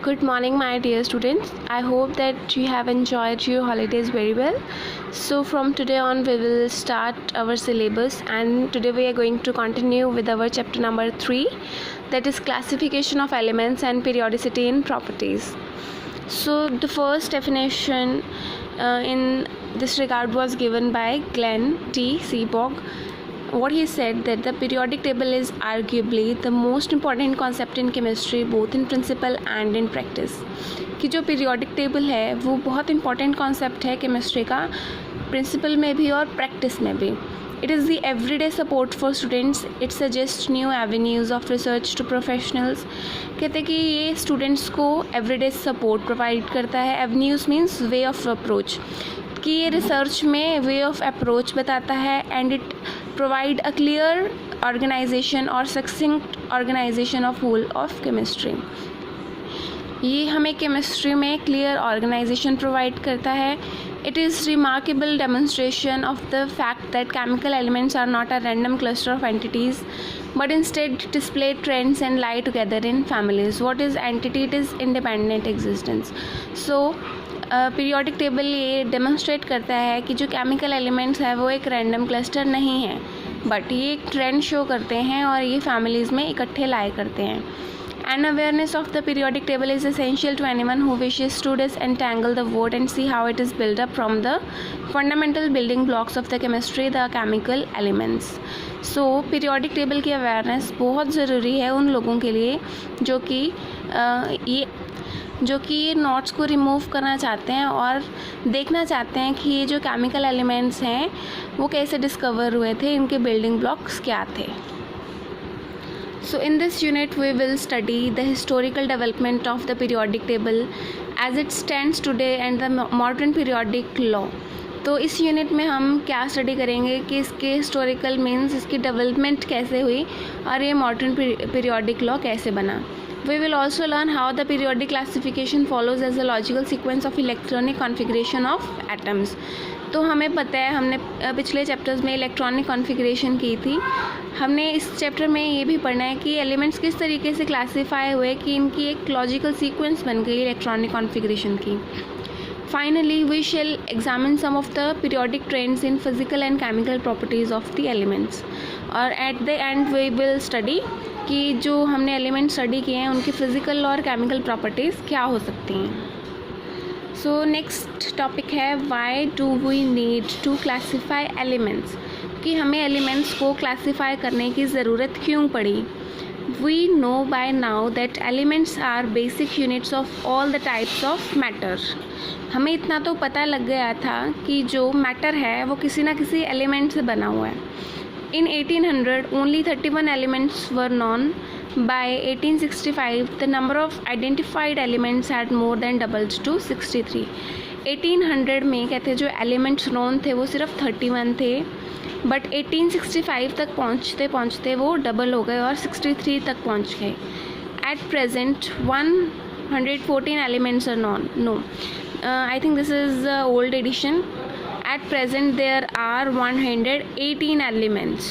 Good morning, my dear students. I hope that you have enjoyed your holidays very well. So from today on we will start our syllabus, and today we are going to continue with our chapter number 3, that is classification of elements and periodicity in properties. So the first definition in this regard was given by Glenn T. Seaborg. What he said that the periodic table is arguably the most important concept in chemistry, both in principle and in practice. कि जो periodic table है वो बहुत important concept है chemistry का, principle में भी और practice में भी. It is the everyday support for students. It suggests new avenues of research to professionals. कहते हैं कि ये students को everyday support provide करता है. Avenues means way of approach. कि ये रिसर्च में वे ऑफ अप्रोच बताता है, and it provide a clear organisation और succinct organisation of whole of chemistry. ये हमें केमिस्ट्री में क्लियर ऑर्गेनाइजेशन प्रोवाइड करता है. It is remarkable demonstration of the fact that chemical elements are not a random cluster of entities but instead display trends and lie together in families. What is entity? It is independent existence. So periodic table ये demonstrate करता है कि जो chemical elements है वो एक random cluster नहीं है, बट ये एक ट्रेंड शो करते हैं और ये फैमिलीज़ में इकट्ठे लाए करते हैं. An awareness of the periodic table is essential to anyone who wishes to disentangle the word and see how it is built up from the fundamental building blocks of the chemistry, the chemical elements. So periodic table की awareness बहुत ज़रूरी है उन लोगों के लिए जो कि ये नोट्स को रिमूव करना चाहते हैं और देखना चाहते हैं कि ये जो केमिकल एलिमेंट्स हैं वो कैसे डिस्कवर हुए थे, इनके बिल्डिंग ब्लॉक्स क्या थे. So in this unit we will study the historical development of the periodic table as it stands today and the modern periodic law. तो इस यूनिट में हम क्या स्टडी करेंगे कि इसके हिस्टोरिकल मीन्स इसकी डेवलपमेंट कैसे हुई और ये मॉडर्न पीरियोडिक लॉ कैसे बना. We will also learn how the periodic classification follows as a logical sequence of electronic configuration of atoms. तो हमें पता है, हमने पिछले चैप्टर्स में इलेक्ट्रॉनिक कॉन्फ़िगरेशन की थी. हमने इस चैप्टर में ये भी पढ़ना है कि एलिमेंट्स किस तरीके से क्लासीफाई हुए कि इनकी एक लॉजिकल सीक्वेंस बन गई इलेक्ट्रॉनिक कॉन्फ़िगरेशन की. Finally, we shall examine some of the periodic trends in physical and chemical properties of the elements. और at the end we will study कि जो हमने एलिमेंट स्टडी किए हैं उनकी फ़िज़िकल और केमिकल प्रॉपर्टीज़ क्या हो सकती हैं. सो नेक्स्ट टॉपिक है why do we need to classify elements, कि हमें एलिमेंट्स को क्लासीफाई करने की ज़रूरत क्यों पड़ी. We know by now that elements are basic units of all the types of matter. हमें इतना तो पता लग गया था कि जो मैटर है वो किसी ना किसी एलिमेंट से बना हुआ है. In 1800, only 31 elements were known. By 1865, the number of identified elements had more than doubled to 63. 1800 में कहते जो एलिमेंट्स नोन थे वो सिर्फ 31 थे, बट 1865 तक पहुँचते वो डबल हो गए और 63 तक पहुँच गए. At present, 114 elements are known. No, I think this is the old edition. At present, there are 118 elements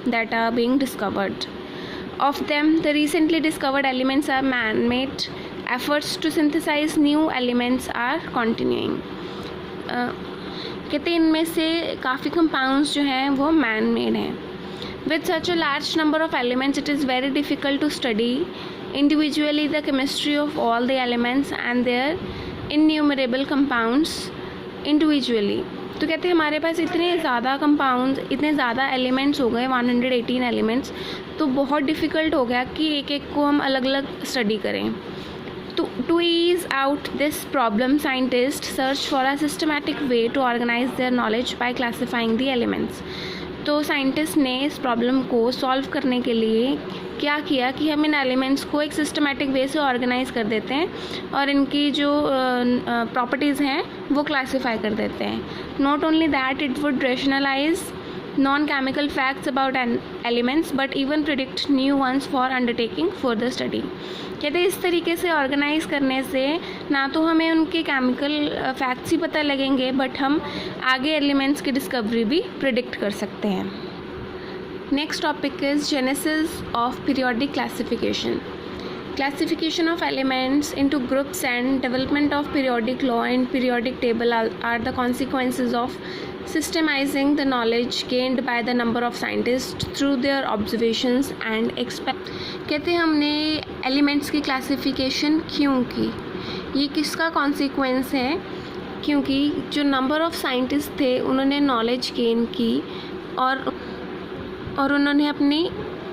that are being discovered. Of them, the recently discovered elements are man-made. Efforts to synthesize new elements are continuing. कहते हैं इनमें से काफ़ी compounds जो हैं वो man-made हैं. With such a large number of elements, it is very difficult to study individually the chemistry of all the elements and their innumerable compounds individually. तो कहते हैं हमारे पास इतने ज़्यादा कंपाउंड्स, इतने ज़्यादा एलिमेंट्स हो गए, 118 एलिमेंट्स, तो बहुत डिफ़िकल्ट हो गया कि एक एक को हम अलग अलग स्टडी करें. To ease out this problem, scientists search for a systematic way to organize their knowledge by classifying the elements. तो साइंटिस्ट ने इस प्रॉब्लम को सॉल्व करने के लिए क्या किया कि हम इन एलिमेंट्स को एक सिस्टमेटिक वे से ऑर्गेनाइज कर देते हैं और इनकी जो प्रॉपर्टीज़ हैं वो क्लासीफाई कर देते हैं. Not only that, it would rationalize non-chemical facts about elements but even predict new ones for undertaking further study. कहते हैं इस तरीके से ऑर्गेनाइज करने से ना तो हमें उनके केमिकल फैक्ट्स ही पता लगेंगे, बट हम आगे एलिमेंट्स की डिस्कवरी भी प्रिडिक्ट कर सकते हैं. Next topic is genesis of periodic classification. Classification of elements into groups and development of periodic law and periodic table are the consequences of systemizing the knowledge gained by the number of scientists through their observations and कहते हैं हमने elements की classification क्यों की, ये किसका consequence है, क्योंकि जो नंबर ऑफ साइंटिस्ट थे उन्होंने नॉलेज गेन की और उन्होंने अपनी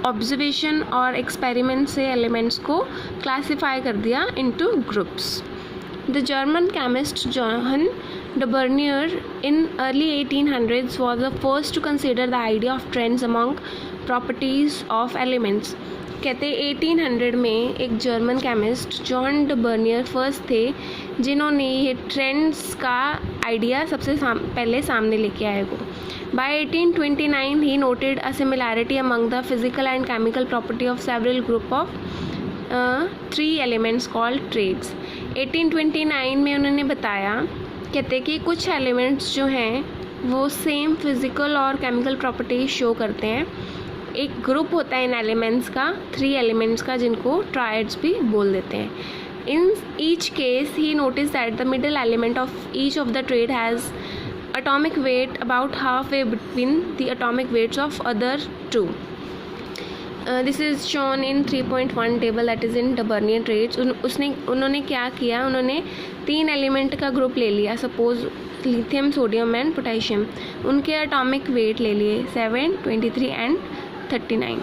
ऑब्जर्वेशन और एक्सपेरिमेंट से एलिमेंट्स को क्लासिफाई कर दिया into groups. The German chemist Johann de Bernier in early 1800s was the first to consider the idea of trends among properties of elements. कहते 1800 में एक जर्मन केमिस्ट जॉन ड Bernier first थे जिन्होंने ये ट्रेंड्स का आइडिया सबसे पहले सामने लेके आए को. By 1829 he noted a similarity among the physical and chemical property of several group of 3 elements called traits. 1829 में उन्होंने बताया, कहते कि कुछ एलिमेंट्स जो हैं वो सेम फिज़िकल और केमिकल प्रॉपर्टी शो करते हैं. एक ग्रुप होता है इन एलिमेंट्स का, 3 एलिमेंट्स का, जिनको ट्रायड्स भी बोल देते हैं. In each case he notice that the middle element of each of the trade has atomic weight about halfway between the atomic weights of other 2. This is shown in 3.1 table that is in the Bernier traits. उन्होंने क्या किया, उन्होंने 3 element का group ले लिया, suppose lithium, sodium and potassium. उनके atomic weight ले लिए 7, 23 एंड 39.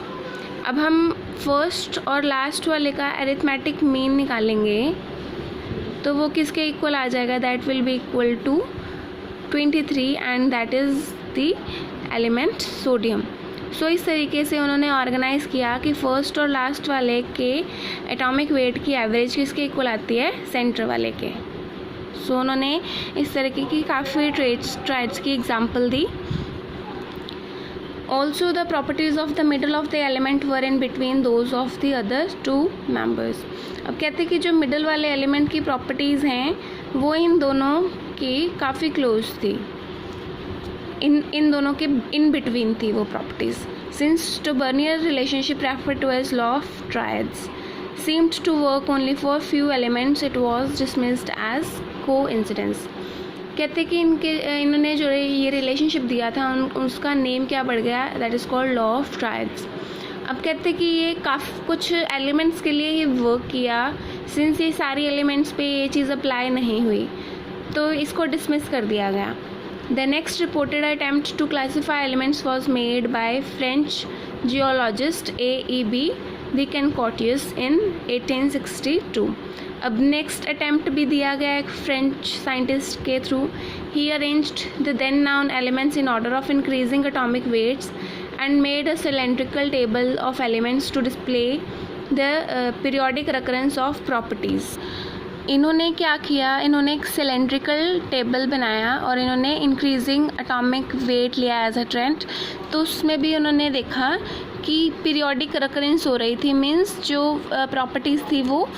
अब हम फर्स्ट और लास्ट वाले का अरिथमेटिक मीन निकालेंगे तो वो किसके इक्वल आ जाएगा, that will be equal to 23 and that is the element sodium. So इस तरीके से उन्होंने ऑर्गेनाइज़ किया कि फ़र्स्ट और लास्ट वाले के एटॉमिक वेट की एवरेज किसके इक्वल आती है, सेंटर वाले के. सो उन्होंने इस तरीके की काफ़ी ट्रेड्स की example the. Also the properties of the middle of the element were in between those of the other 2 members. अब कहते हैं कि जो मिडल वाले एलिमेंट की प्रॉपर्टीज़ हैं वो इन दोनों की काफ़ी क्लोज थी, इन दोनों के इन बिटवीन थी वो properties. Since the Bernier relationship referred to as law of triads seemed to work only for few elements, it was dismissed as coincidence. कहते कि इन्होंने जो ये रिलेशनशिप दिया था उसका नेम क्या पड़ गया, that is called law of triads. अब कहते कि ये काफ़ी कुछ एलिमेंट्स के लिए ये वर्क किया, सिंस ये सारी एलिमेंट्स पे ये चीज़ अप्लाई नहीं हुई तो इसको डिसमिस कर दिया गया. The next reported attempt to classify elements was made by French geologist A.E.B. विकेनकोटियस इन 1862. अब नेक्स्ट अटेम्प्ट भी दिया गया एक फ्रेंच साइंटिस्ट के थ्रू. He arranged the then known elements in order of increasing atomic weights and made a cylindrical table of elements to display the periodic recurrence of properties. इन्होंने क्या किया, इन्होंने एक सिलेंड्रिकल टेबल बनाया और इन्होंने इंक्रीजिंग एटॉमिक वेट लिया as a trend. तो उसमें भी उन्होंने देखा कि पीरियोडिक रिकरेंस हो रही थी, मीन्स जो प्रॉपर्टीज़ थी वो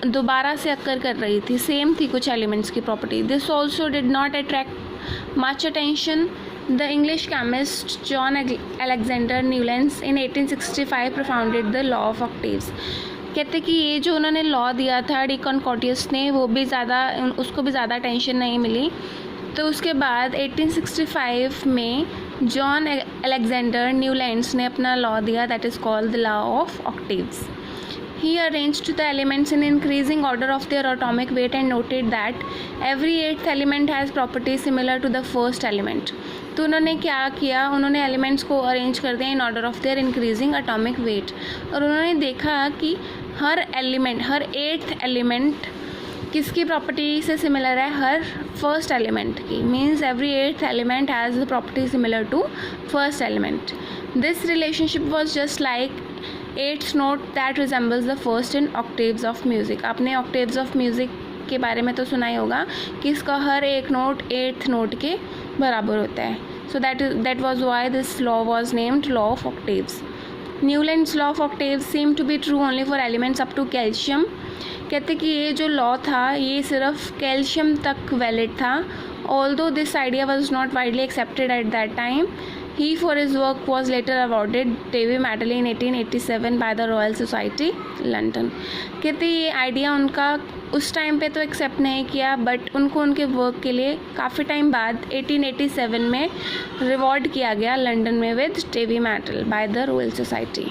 दोबारा से अक्कर कर रही थी, सेम थी कुछ एलिमेंट्स की property. This also did not attract much attention. The English chemist John Alexander Newlands in 1865 propounded the law of octaves. कहते कि ये जो उन्होंने लॉ दिया था विकेनकोटियस ने वो भी उसको भी ज़्यादा टेंशन नहीं मिली. तो उसके बाद 1865 में जॉन अलेक्जेंडर न्यूलैंड्स ने अपना लॉ दिया, that is called the law of octaves. He arranged the elements in increasing order of their atomic weight and noted that every 8th element has properties similar to the first element. तो उन्होंने क्या किया, उन्होंने elements को arrange कर दिया in order of their increasing atomic weight और उन्होंने देखा कि हर 8th एलिमेंट किसकी प्रॉपर्टी से सिमिलर है, हर फर्स्ट एलिमेंट की. Means every 8th element has the property similar to first element. This relationship was just like 8th note that resembles the first in octaves of music. आपने octaves of music के बारे में तो सुना ही होगा कि इसका हर एक नोट 8th नोट के बराबर होता है. So that was why this law was named law of octaves. Newlands law of octaves seem to be true only for elements up to calcium. कहते कि ये जो लॉ था ये सिर्फ कैल्शियम तक वैलिड था. Although this idea was not widely accepted at that time. He for his work was later awarded Davy medal in 1887 by the Royal Society London. कहते ये आइडिया उनका उस टाइम पे तो एक्सेप्ट नहीं किया, बट उनको उनके वर्क के लिए काफ़ी टाइम बाद 1887 में रिवॉर्ड किया गया लंदन में with Davy medal by the Royal society.